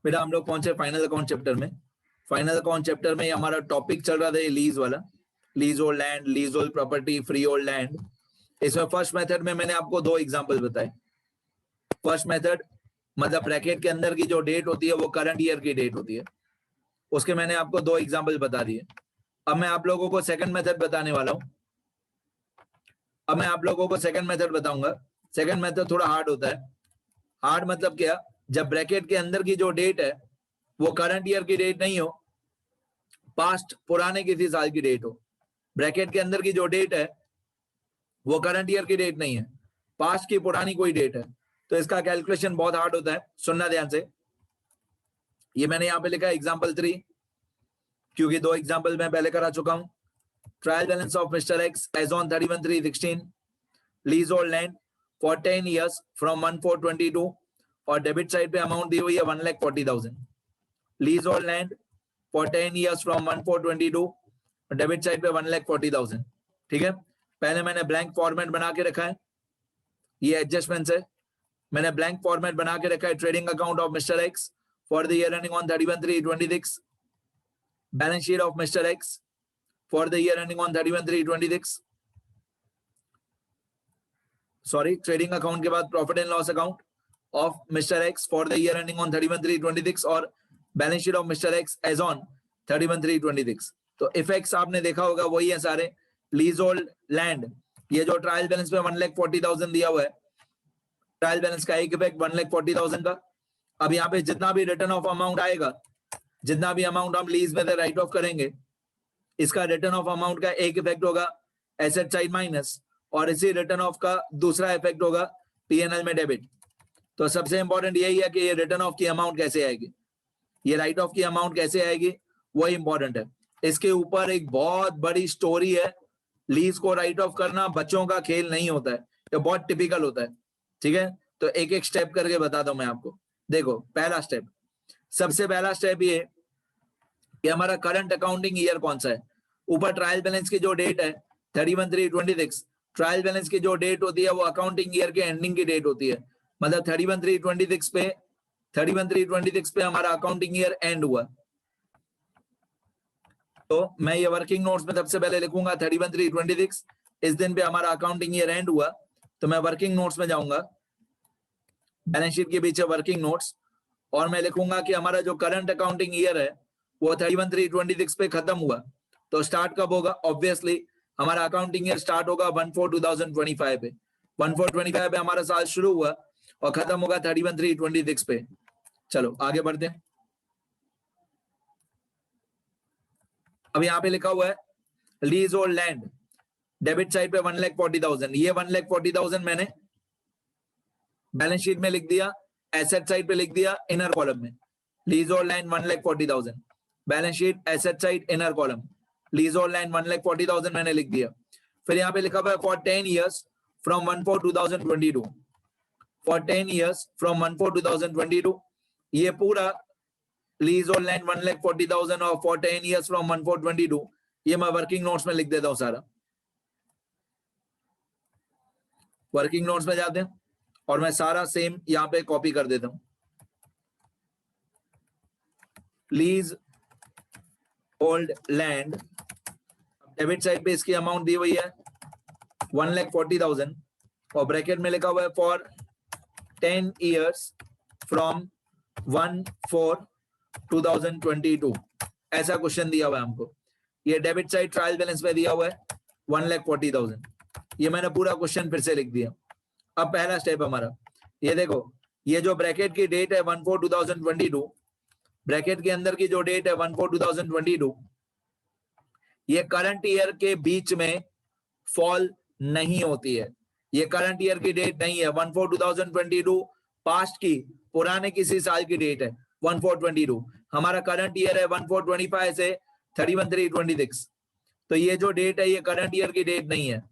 बेटा हम लोग कौन से फाइनल अकाउंट चैप्टर में? फाइनल अकाउंट चैप्टर में हमारा टॉपिक चल रहा था लीज वाला, lease hold land, lease hold property, free hold land. इसमें फर्स्ट मेथड में मैंने आपको दो एग्जांपल बताए। फर्स्ट मेथड मतलब ब्रैकेट के अंदर की जो डेट होती है वो करंट ईयर की डेट होती है, उसके मैंने आपको दो एग्जांपल बता दिए। अब मैं आप लोगों को सेकंड मेथड बताने वाला हूं। अब मैं आप लोगों को सेकंड मेथड बताऊंगा। सेकंड मेथड थोड़ा हार्ड होता है। हार्ड मतलब क्या? जब ब्रैकेट के अंदर की जो डेट है वो करंट ईयर की डेट नहीं हो, पास्ट पुराने किसी साल की डेट हो। ब्रैकेट के अंदर की जो डेट है वो करंट ईयर की डेट नहीं है, पास्ट की पुरानी कोई डेट है, तो इसका कैलकुलेशन बहुत हार्ड होता है। सुनना ध्यान से। ये मैंने यहाँ पे लिखा है एग्जाम्पल 3, क्योंकि दो एग्जाम्पल मैं पहले करा चुका हूं। Trial balance of mister X as on 31/3/16, leasehold land for 10 years from 1/4/22, और डेबिट साइड पे अमाउंट दी हुई है 1,40,000। Leasehold land for 10 years from 1/4/22, debit side पे 1,40,000। ठीक है, पहले मैंने ब्लैंक फॉर्मेट बना के रखा है, ये एडजस्टमेंट है। मैंने ब्लैंक फॉर्मेट बना के रखा है trading account of mister X for the year ending on 31/3/26, balance sheet of mister X for the year ending on 31/3/26, sorry, trading account के बाद profit and loss account of mister X for the year ending on 31/3/26, और balance sheet of mister X as on 31/3/26। तो effects आपने देखा होगा वही है सारे। लीज होल्ड लैंड, ये जो ट्रायल बैलेंस में 1,40,000 दिया हुआ है, ट्रायल बैलेंस का एक इफेक्ट 1,40,000 का। अब यहाँ पे जितना भी रिटर्न ऑफ अमाउंट आएगा, जितना भी अमाउंट हम लीज में राइट ऑफ करेंगे, इसका रिटर्न ऑफ अमाउंट का एक इफेक्ट होगा एसेट साइड माइनस, और इसी रिटर्न ऑफ का दूसरा इफेक्ट होगा पीएनएल में डेबिट। तो सबसे इंपॉर्टेंट यही है कि ये रिटर्न ऑफ की अमाउंट कैसे आएगी, ये राइट ऑफ की अमाउंट कैसे आएगी, वही इंपॉर्टेंट है। इसके ऊपर एक बहुत बड़ी स्टोरी है। लीज को राइट ऑफ करना बच्चों का खेल नहीं होता है, ये बहुत टिपिकल होता है। ठीक है, तो एक एक स्टेप करके बताता हूं मैं आपको। देखो, पहला स्टेप, सबसे पहला स्टेप ये कि हमारा करंट अकाउंटिंग ईयर कौन सा है। ऊपर ट्रायल बैलेंस की जो डेट है 31/3/26, ट्रायल बैलेंस की जो डेट होती है वो अकाउंटिंग ईयर के एंडिंग की डेट होती है। मतलब 31/3/26 पे हमारा अकाउंटिंग ईयर एंड हुआ। तो मैं ये वर्किंग नोट्स में सबसे पहले लिखूंगा 31/3/26, इस दिन पे हमारा अकाउंटिंग ईयर एंड हुआ। तो मैं वर्किंग नोट्स में जाऊंगा, बैलेंस शीट के पीछे वर्किंग नोट्स, और मैं लिखूंगा कि हमारा जो करंट अकाउंटिंग ईयर है वो 31/3/26 पे खत्म हुआ। तो स्टार्ट कब होगा? ऑब्वियसली हमारा अकाउंटिंग ईयर स्टार्ट होगा 1/4/2025 पे। 1/4/25 पे हमारा साल शुरू हुआ और खत्म होगा 31/3/26 पे। चलो आगे बढ़ते हैं। अब यहाँ पे लिखा हुआ है lease hold land, debit side पे 1,40,000। ये 1,40,000 मैंने बैलेंस शीट में लिख दिया, एसेट साइड पे लिख दिया इनर कॉलम में। Lease hold land 1,40,000, balance sheet asset side inner column, lease hold land 1,40,000 मैंने लिख दिया। फिर यहाँ पे लिखा हुआ है for 10 years from 1/4/2022, for 10 years from 1/4/2022, ये पूरा लीज होल्ड लैंड 1,40,000 और फॉर 10 years फ्रॉम 1/4/22, ये मैं वर्किंग नोट्स में लिख देता हूं सारा। वर्किंग नोट्स में जाते हैं और मैं सारा सेम यहाँ पे कॉपी कर देता हूं। Lease hold land, debit side पे इसकी अमाउंट दी हुई है 1,40,000, और ब्रैकेट में लिखा हुआ है फॉर 10 years फ्रॉम 1/4/2022। ऐसा क्वेश्चन दिया हुआ है हमको। ये डेबिट साइड ट्रायल बैलेंस में दिया हुआ है 1,40,000। ये मैंने पूरा क्वेश्चन फिर से लिख दिया। अब पहला स्टेप हमारा, ये देखो, ये जो ब्रैकेट की डेट है 1/4/2022, ब्रैकेट के अंदर की जो डेट है 1/4/2022, ये करंट ईयर के बीच में फॉल नहीं होती है। ये करंट ईयर की डेट नहीं है। 1/4/2022 पास्ट की पुराने किसी साल की डेट है 1/4/22। हमारा करंट ईयर है 1/4/25 से 31/3/26। तो ये जो डेट है ये करंट ईयर की डेट नहीं है।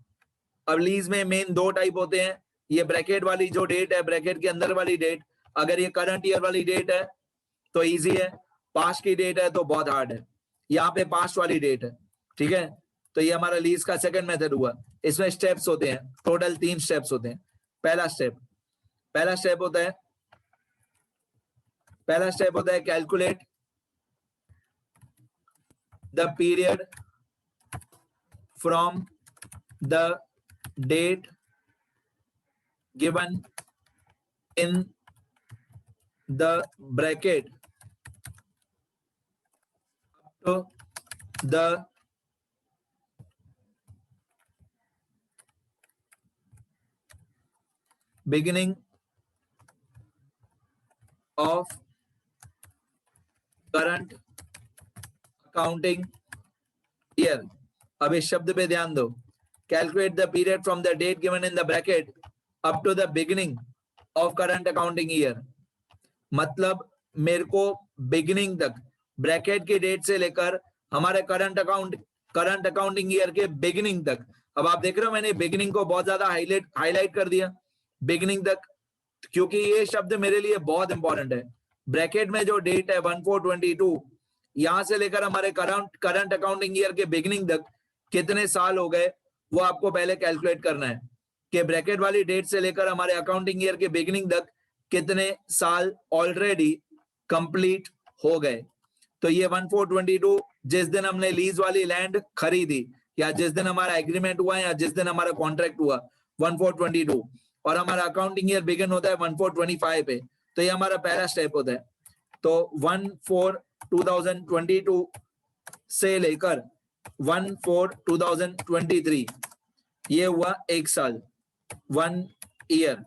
अब लीज में मेन दो टाइप होते हैं। ये ब्रैकेट वाली जो डेट है, ब्रैकेट के अंदर वाली डेट, अगर ये करंट ईयर वाली डेट है तो इजी है, पास्ट की डेट है तो बहुत हार्ड है। यहाँ पे पास्ट वाली डेट है। ठीक है, तो ये हमारा लीज का सेकंड मेथड हुआ। इसमें स्टेप्स होते हैं, टोटल 3 स्टेप्स होते हैं। पहला स्टेप होता है पहला स्टेप होता है calculate the period from the date given in the bracket to the beginning of current accounting year. अब इस शब्द पे ध्यान दो, calculate the period from the date given in the bracket up to the beginning of current accounting year. मतलब मेरे को beginning तक, ब्रैकेट की डेट से लेकर हमारे करंट अकाउंटिंग ईयर के बिगिनिंग तक। अब आप देख रहे हो मैंने बिगिनिंग को बहुत ज्यादा हाईलाइट कर दिया, बिगिनिंग तक, क्योंकि ये शब्द मेरे लिए बहुत इंपॉर्टेंट है। ब्रैकेट में जो डेट है 1422, यहां से लेकर हमारे करंट अकाउंटिंग ईयर के बिगिनिंग तक कितने साल हो गए वो आपको पहले कैलकुलेट करना है कि ब्रैकेट वाली डेट से लेकर हमारे अकाउंटिंग ईयर के बिगिनिंग तक कितने साल ऑलरेडी कंप्लीट हो गए। तो ये 1422 जिस दिन हमने लीज वाली लैंड खरीदी, या जिस दिन हमारा एग्रीमेंट हुआ, या जिस दिन हमारा कॉन्ट्रैक्ट हुआ 1422, और हमारा अकाउंटिंग ईयर बिगिन होता है 1425 पे, तो ये हमारा पहला स्टेप होता है। तो 1/4/2022 से लेकर 1/4/2023 ये हुआ एक साल, 1 ईयर।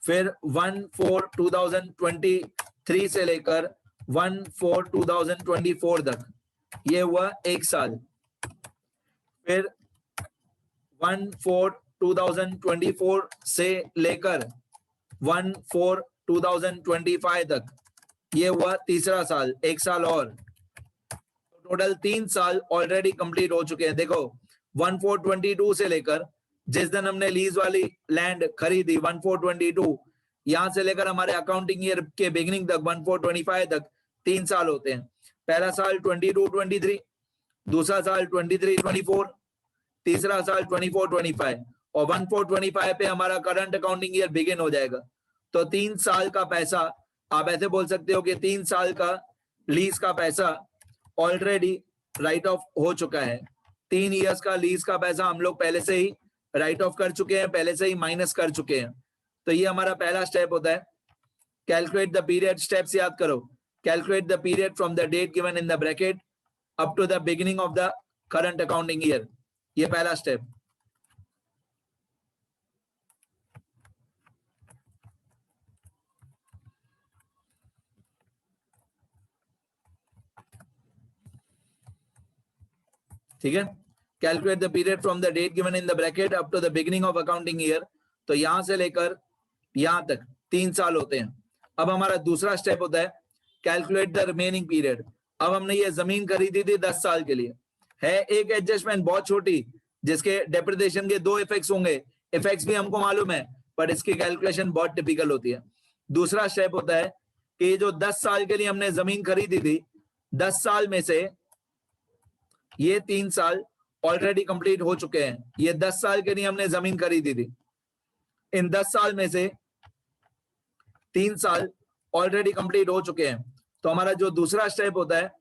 फिर 1/4/2023 से लेकर 1/4/2024 तक ये हुआ एक साल। फिर 1/4/2024 से लेकर 1/4/2025 तक ये हुआ तीसरा साल, एक साल और। टोटल 3 साल ऑलरेडी कंप्लीट हो चुके हैं। देखो 1/4/22 से लेकर जिस दिन हमने लीज वाली लैंड खरीदी 1/4/22, यहां से लेकर हमारे अकाउंटिंग ईयर के बिगिनिंग तक 1/4/25 तक 3 साल होते हैं। पहला साल 22-23, दूसरा साल 23-24, तीसरा साल 24-25, और 1/4/25 पे हमारा करंट अकाउंटिंग ईयर बिगिन हो जाएगा। तो 3 साल का पैसा, आप ऐसे बोल सकते हो कि 3 साल का लीज का पैसा ऑलरेडी राइट ऑफ हो चुका है। 3 इयर्स का लीज का पैसा हम लोग पहले से ही राइट ऑफ कर चुके हैं, पहले से ही माइनस कर चुके हैं। तो ये हमारा पहला स्टेप होता है, कैलकुलेट द पीरियड। स्टेप्स याद करो, calculate the period from the date given in the bracket up to the beginning of the current accounting year, ये पहला स्टेप। ठीक है, calculate the period from the date given in the bracket up to the beginning of accounting year. तो यहां से लेकर यहां तक 3 साल होते हैं। अब हमारा दूसरा स्टेप होता है कैलकुलेट द रिमेनिंग पीरियड। अब हमने ये जमीन खरीदी थी 10 साल के लिए, है एक एडजस्टमेंट बहुत छोटी, जिसके डेप्रिसिएशन के 2 इफेक्ट्स होंगे। इफेक्ट्स भी हमको मालूम है, पर इसकी कैलकुलेशन बहुत टिपिकल होती है। दूसरा स्टेप होता है कि जो 10 साल के लिए हमने जमीन खरीदी थी, 10 साल में से ये 3 साल ऑलरेडी कंप्लीट हो चुके हैं। ये 10 साल के लिए हमने जमीन खरीदी थी, इन 10 साल में से 3 साल ऑलरेडी कंप्लीट हो चुके हैं। तो हमारा जो दूसरा स्टेप होता है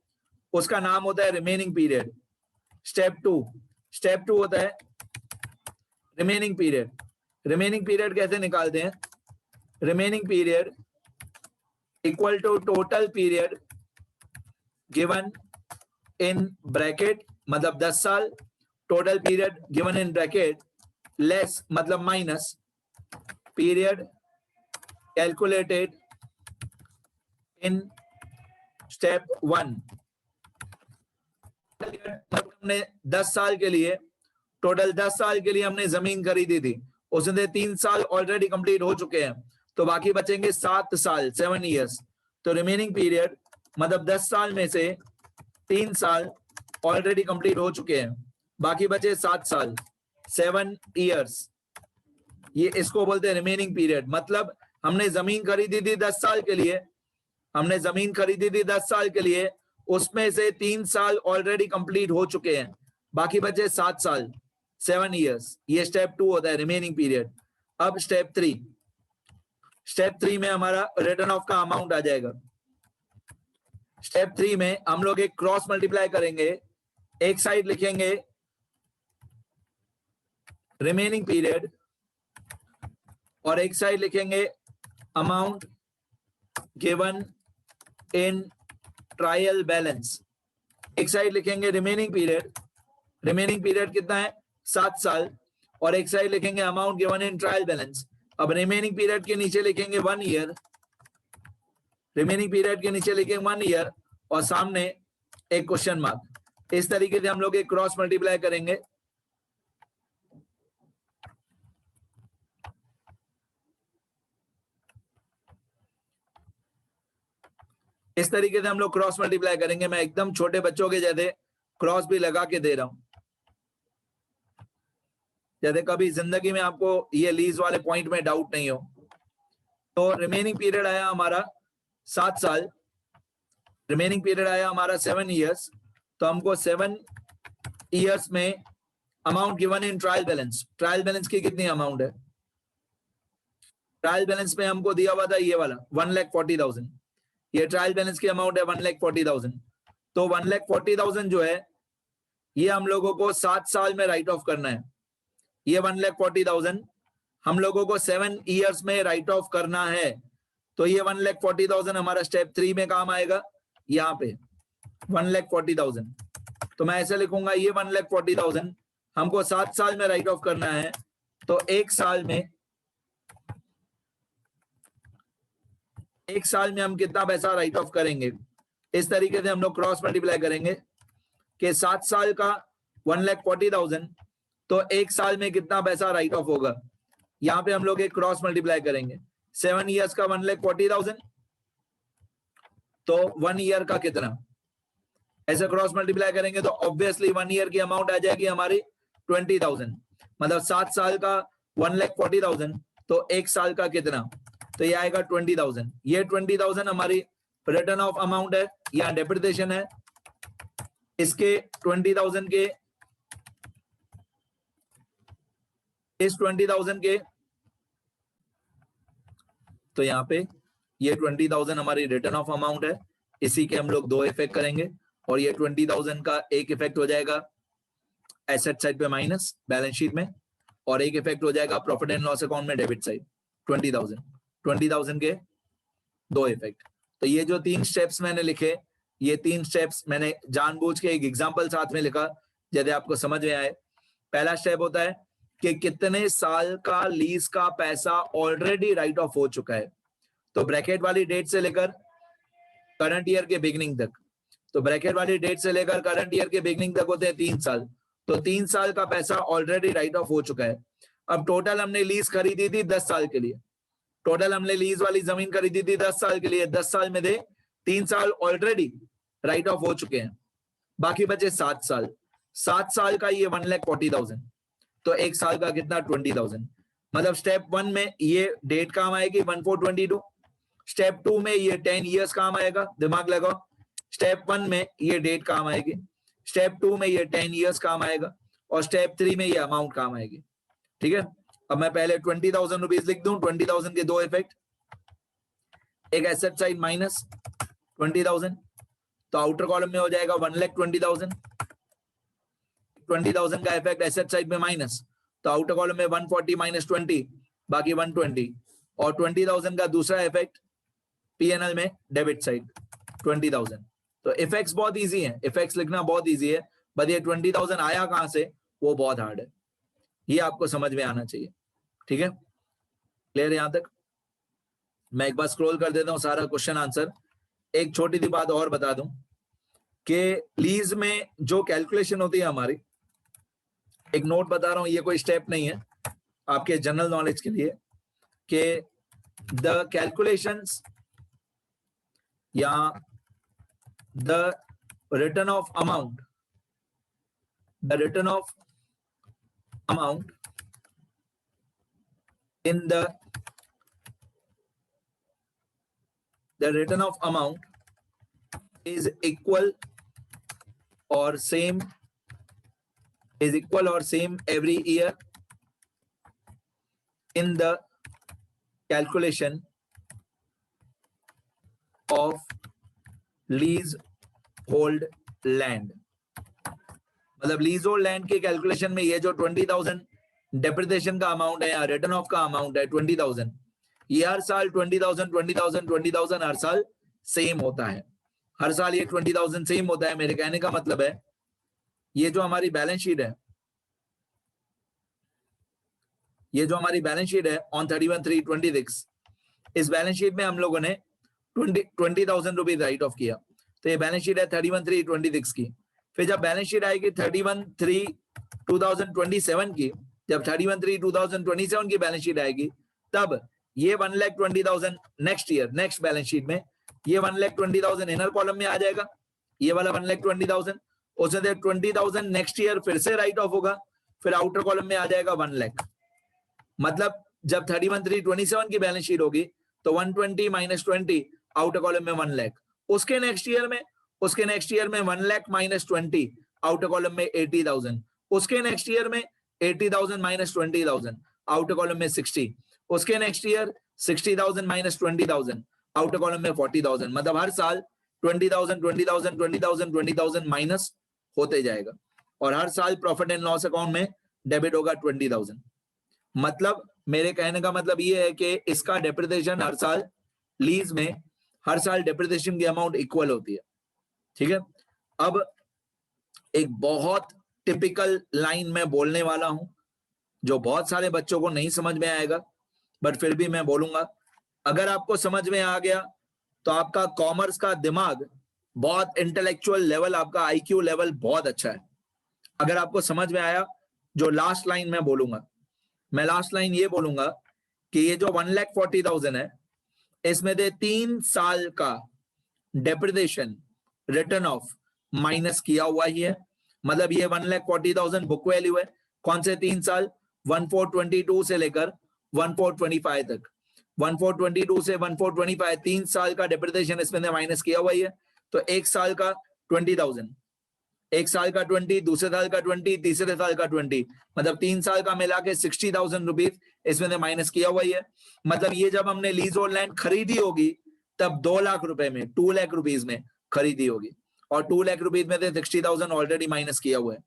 उसका नाम होता है रिमेनिंग पीरियड। स्टेप 2 होता है रिमेनिंग पीरियड। रिमेनिंग पीरियड कैसे निकालते हैं? Remaining period equal to total period given in bracket, मतलब 10 साल, total period given in bracket less मतलब minus period calculated in step 1। हमने 10 साल के लिए, टोटल 10 साल के लिए हमने जमीन खरीदी थी, उसमें 3 साल ऑलरेडी कंप्लीट हो चुके हैं, तो बाकी बचेंगे 7 साल, 7 इयर्स। तो रिमेनिंग पीरियड मतलब 10 साल में से 3 साल ऑलरेडी कंप्लीट हो चुके हैं, बाकी बचे 7 साल, 7 इयर्स। ये इसको बोलते हैं रिमेनिंग पीरियड। मतलब हमने जमीन खरीदी थी 10 साल के लिए, हमने जमीन खरीदी थी 10 साल के लिए, उसमें से 3 साल ऑलरेडी कंप्लीट हो चुके हैं, बाकी बचे 7 साल, 7 इयर्स। ये स्टेप 2 होता है रिमेनिंग पीरियड। अब स्टेप 3, स्टेप 3 में हमारा रिटर्न ऑफ का अमाउंट आ जाएगा। स्टेप 3 में हम लोग एक क्रॉस मल्टीप्लाई करेंगे, एक साइड लिखेंगे रिमेनिंग पीरियड और एक साइड लिखेंगे amount given in trial balance. एक साइड लिखेंगे रिमेनिंग पीरियड कितना है 7 साल, और एक साइड लिखेंगे amount given in trial balance. अब रिमेनिंग पीरियड के नीचे लिखेंगे 1 ईयर, रिमेनिंग पीरियड के नीचे लिखेंगे 1 ईयर और सामने एक क्वेश्चन मार्क। इस तरीके से हम लोग एक क्रॉस मल्टीप्लाई करेंगे। इस तरीके से हम लोग क्रॉस मल्टीप्लाई करेंगे। मैं एकदम छोटे बच्चों के जैसे क्रॉस भी लगा के दे रहा हूं, जैसे कभी जिंदगी में आपको ये लीज वाले पॉइंट में डाउट नहीं हो। तो रिमेनिंग पीरियड आया हमारा 7 साल, रिमेनिंग पीरियड आया हमारा 7 इयर्स। तो हमको 7 इयर्स में amount given in trial balance, trial balance की कितनी अमाउंट है? ट्रायल बैलेंस में हमको दिया हुआ था ये वाला 1,40,000, ये ट्रायल बैलेंस की अमाउंट है 1,40,000। तो 1,40,000 जो है ये हम लोगों को 7 साल में राइट ऑफ करना है। ये 1,40,000 हम लोगों को 7 इयर्स में राइट ऑफ करना है। तो ये 1,40,000 हमारा स्टेप 3 में काम आएगा। यहाँ पे 1,40,000, तो मैं ऐसे लिखूंगा ये 1,40,000 हमको 7 साल में राइट ऑफ करना है। तो एक साल में हम कितना पैसा राइट ऑफ करेंगे? इस तरीके से हम लोग क्रॉस मल्टीप्लाई करेंगे कि 7 साल का 1,40,000, तो एक साल में कितना पैसा राइट ऑफ होगा। यहाँ पे हम लोग एक क्रॉस मल्टीप्लाई करेंगे। 7 इयर्स का 1,40,000, तो 1 ईयर का कितना, ऐसे क्रॉस मल्टीप्लाई करेंगे तो ऑब्वियसली 1 ईयर की अमाउंट आ जाएगी हमारी 20,000। मतलब 7 साल का 1,40,000, तो एक साल का कितना, तो ये आएगा 20,000। ये 20,000 हमारी रिटर्न ऑफ अमाउंट है, यहाँ डेप्रिसिएशन है। इसके 20,000 के, इस 20,000 के, तो यहाँ पे ये 20,000 हमारी रिटर्न ऑफ अमाउंट है। इसी के हम लोग 2 इफेक्ट करेंगे और ये 20,000 का एक इफेक्ट हो जाएगा एसेट साइड पे माइनस बैलेंस शीट में, और एक इफेक्ट हो जाएगा प्रॉफिट एंड लॉस अकाउंट में डेबिट साइड। 20,000 के 2 इफेक्ट। तो ये जो 3 स्टेप्स मैंने लिखे, ये 3 स्टेप्स मैंने जानबूझ के एक एग्जांपल साथ में लिखा यदि आपको समझ में आए। पहला स्टेप होता है कि कितने साल का लीज का पैसा ऑलरेडी राइट ऑफ हो चुका है। तो ब्रैकेट वाली डेट से लेकर करंट ईयर के बिगिनिंग तक, तो ब्रैकेट वाली डेट से लेकर करंट ईयर के बिगिनिंग तक होते हैं 3 साल। तो 3 साल का पैसा ऑलरेडी राइट ऑफ हो चुका है। अब टोटल हमने लीज खरीदी थी 10 साल के लिए, टोटल हमने लीज वाली जमीन खरीदी थी 10 साल के लिए। 10 साल में से 3 साल ऑलरेडी राइट ऑफ हो चुके हैं, बाकी बचे 7 साल। 7 साल का ये 1,40,000, तो एक साल का कितना 20,000। मतलब स्टेप 1 में ये डेट काम आएगी 1422, स्टेप 2 में ये 10 इयर्स काम आएगा, दिमाग लगाओ। स्टेप 1 में ये डेट काम आएगी, स्टेप 2 में ये 10 इयर्स काम आएगा, और स्टेप 3 में ये अमाउंट काम आएगी। ठीक है, अब मैं पहले 20,000 रुपीज लिख दूं। 20,000 के 2 इफेक्ट, एक एसेट साइड माइनस 20,000, तो आउटर कॉलम में हो जाएगा 1,20,000। 20,000 का इफेक्ट एसेट साइड में माइनस, तो आउटर कॉलम में 140 माइनस 20 बाकी 120। और 20,000 का दूसरा इफेक्ट पीएनएल में डेबिट साइड 20,000। तो इफेक्ट्स बहुत इजी हैं, इफेक्ट्स लिखना बहुत इजी है, बट ये 20,000 आया कहां से वो बहुत हार्ड है, ये आपको समझ में आना चाहिए। ठीक है, क्लियर यहां तक? मैं एक बार स्क्रॉल कर देता हूं सारा क्वेश्चन आंसर। एक छोटी सी बात और बता दूं कि लीज में जो कैलकुलेशन होती है हमारी, एक नोट बता रहा हूं, ये कोई स्टेप नहीं है, आपके जनरल नॉलेज के लिए, कि द कैलकुलेशंस या the return of amount, the return of amount in the return of amount is equal or same every year in the calculation of lease hold land, मतलब lease hold land के calculation में ये जो 20,000 depreciation का amount है या return of का amount है 20,000, ये हर साल 20,000 20,000 20,000 हर साल सेम होता है, हर साल ये 20,000 सेम होता है। मेरे कहने का मतलब है ये जो हमारी बैलेंस शीट है, ये जो हमारी बैलेंस शीट है ऑन 31/3/26, इस बैलेंस शीट में हम लोगों ने 20,000 रुपीज राइट ऑफ किया, तो ये बैलेंस शीट है 31/3/26 की। फिर जब बैलेंस शीट आएगी 31/3/2027 की, जब 31/3/2027 की बैलेंस शीट आएगी, तब ये 1,20,000 next year next balance sheet में ये 1,20,000 इनर कॉलम में आ जाएगा, ये वाला 1,20,000, उसमें 20,000 नेक्स्ट ईयर फिर से राइट ऑफ होगा, फिर आउटर कॉलम में आ जाएगा 1 लाख। मतलब जब 31/3/27 की बैलेंस शीट होगी तो 120 - 20 आउटर कॉलम में 1 लाख, उसके नेक्स्ट ईयर में 1 लाख - 20 आउटर कॉलम में 80,000, उसके नेक्स्ट ईयर में 80,000 - 20,000 आउटर कॉलम में 60, उसके नेक्स्ट ईयर 60,000 - 20,000 आउटर कॉलम में 40,000। मतलब हर साल 20,000 20,000 20,000 20,000 माइनस होते जाएगा और हर साल प्रॉफिट एंड लॉस अकाउंट में डेबिट होगा 20,000। मतलब मेरे कहने का मतलब ये है कि इसका डेप्रिसिएशन हर साल लीज में हर साल डेप्रिसिएशन की अमाउंट इक्वल होती है, ठीक है। अब एक बहुत टिपिकल लाइन में बोलने वाला हूं जो बहुत सारे बच्चों को नहीं समझ में आएगा, बट फिर भी मैं बोलूंगा। अगर आपको समझ में आ गया तो आपका कॉमर्स का दिमाग बहुत इंटेलेक्चुअल लेवल, आपका आईक्यू लेवल बहुत अच्छा है। अगर आपको समझ में आया, जो लास्ट लाइन मैं बोलूंगा, मैं लास्ट लाइन ये बोलूंगा कि ये जो 1,40,000 है, इसमें से 3 साल का डेप्रिसिएशन रिटर्न ऑफ माइनस किया हुआ ही है। मतलब ये 1,40,000 बुक वैल्यू है। कौन से 3 साल? 1422 से लेकर 1425 तक। 1422 से 1425 3 साल का डेप्रिसिएशन इसमें माइनस किया हुआ ही है। तो एक साल का 20,000, एक साल का 20, दूसरे साल का 20, तीसरे साल का 20, मतलब 3 साल का मिला के 60,000 रुपीज इसमें से माइनस किया हुआ ही है। मतलब ये जब हमने लीज और लैंड खरीदी होगी तब 2 लाख रुपए में, 2 लाख रुपीज में खरीदी होगी और 2 लाख रुपीज में से 60,000 ऑलरेडी माइनस किया हुआ है,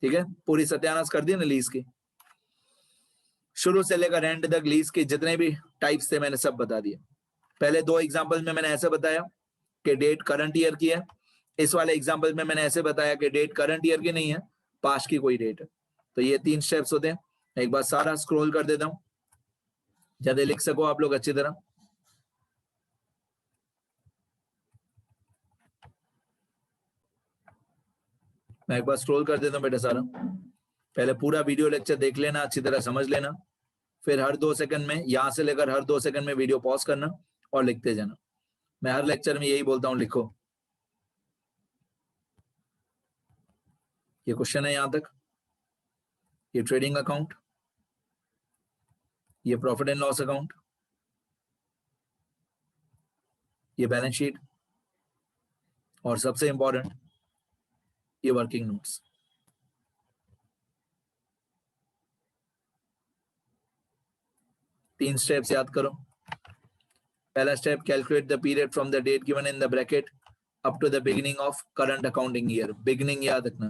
ठीक है। पूरी सत्यानाश कर दी ना लीज की, शुरू से लेकर एंड तक लीज के जितने भी टाइप्स थे मैंने सब बता दिए। पहले 2 एग्जाम्पल में मैंने ऐसे बताया कि डेट करंट ईयर की है, इस वाले एग्जाम्पल में मैंने ऐसे बताया कि डेट करंट ईयर की नहीं है, पास्ट की कोई डेट है। तो ये 3 स्टेप्स होते हैं। एक बार सारा स्क्रॉल कर देता हूं, ज्यादा लिख सको आप लोग अच्छी तरह। मैं एक बार स्क्रॉल कर देता हूं बेटा सारा। पहले पूरा वीडियो लेक्चर देख लेना, अच्छी तरह समझ लेना, फिर हर 2 सेकंड में, यहां से लेकर हर 2 सेकंड में वीडियो पॉज करना और लिखते जाना। मैं हर लेक्चर में यही बोलता हूं, लिखो। ये क्वेश्चन है यहां तक, ये ट्रेडिंग अकाउंट, ये प्रॉफिट एंड लॉस अकाउंट, ये बैलेंस शीट और सबसे इंपॉर्टेंट ये वर्किंग नोट्स। तीन स्टेप्स याद करो। पहला step, calculate the period from the date given in the bracket up to the beginning of current accounting year. Beginning याद रखना,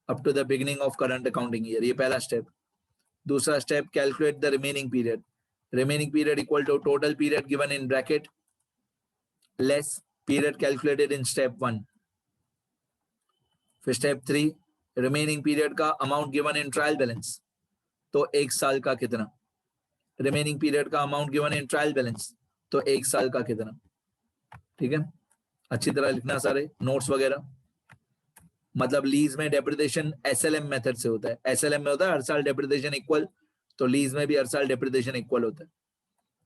up to the beginning of current accounting year, ये पहला step. दूसरा step, calculate the remaining period. Remaining period equal to total period given in bracket less period calculated in step 1। फिर step 3, remaining period का amount given in trial balance, तो 1 साल का कितना। Remaining period का amount given in trial balance, तो 1 साल का कितना, ठीक है। अच्छी तरह लिखना सारे नोट्स वगैरह। मतलब लीज में डेप्रिसिएशन एसएलएम मेथड से होता है। एसएलएम में होता है हर साल डेप्रिसिएशन इक्वल, तो लीज में भी हर साल डेप्रिसिएशन इक्वल होता है।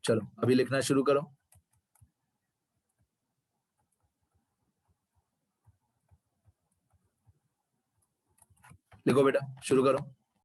चलो अभी लिखना शुरू करो। लिखो बेटा, शुरू करो।